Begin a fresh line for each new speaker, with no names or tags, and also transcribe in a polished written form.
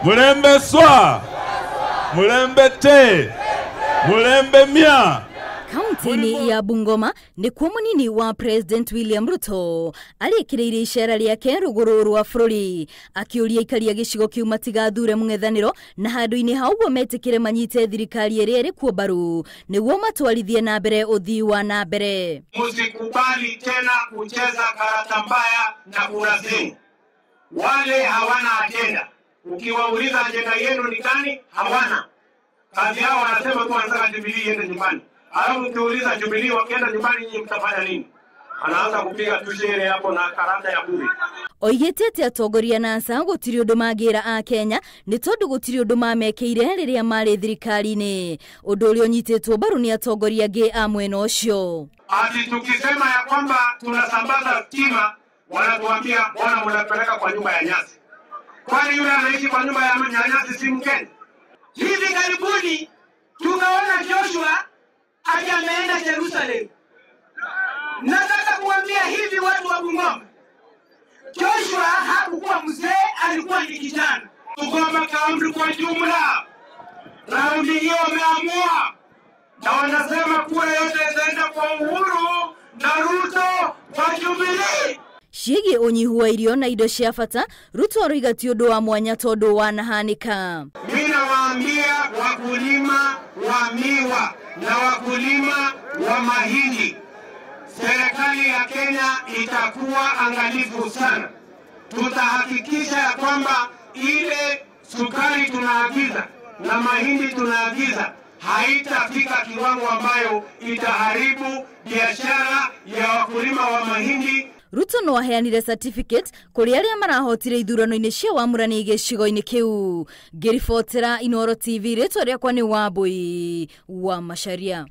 Mulembe swa, mulembe te, mulembe mia.
Kaunti ya Bungoma ni kwa munini wa President William Ruto alikireire ishara ryake ruguru rwa bururi akiuria ikari ya gicigo kiu matigathure mung'ethaniro na handu-ini hau metikire manyite thirikari ere kuo baru niguo matwarithie na mbere uthii wa na mbere.
Musikubali tena kucheza karata mbaya na urasimu. Wale hawana agenda. Ukiwauliza agenda yenu ni gani? Hawana. Kazi yao wanasema tu wanataka Jubilee iende nyumbani. Alafu ukiuliza Jubilee wakienda nyumbani nyinyi mtafanya nini? Anaanza kupiga tushere hapo na karata ya bure.
Oigete atongoria nasa gutiri undu magira a Kenya ni tondu gutiri undu mamekeire riria mari thirikari-ini. Undu uria unyitetwo baru ni atongoria angi a mwena ucio.
Ati tukisema ya kwamba tunasambaza stima wanatuambia bwana mnapeleka kwa nyumba ya nyasi. Kwani yule anaishi kwa nyumba ya nyasi si Mkenya?
Hivi karibuni tukaona Joshua ameenda Jerusalem. Nataka kuambia hivi watu wa Bungoma, Joshua hakukuwa mzee, alikuwa ni kijana.
Bungoma kaunti kwa jumla raundi hiyo wameamua na wanasema kura yote itaenda kwa Uhuru na Ruto kwa Jubilee.
Shigi unyihu wa irio na indo cia bata Ruto aroiga ti undu wa mwanya tondu wanahanika.
Mimi nawaambia wakulima wa miwa na wakulima wa mahindi, serikali ya Kenya itakuwa angalifu sana. Tutahakikisha ya kwamba ile sukari tunaagiza na mahindi tunaagiza haitafika kiwango ambayo itaharibu biashara ya wakulima wa mahindi.
Ruto no aheanire certificate kuri aria marahotire ithurano-ini cia wamurani gicigo-ini kiu. Ngiribotera Inooro TV, ritwa riakwa ni Wambui wa Macharia.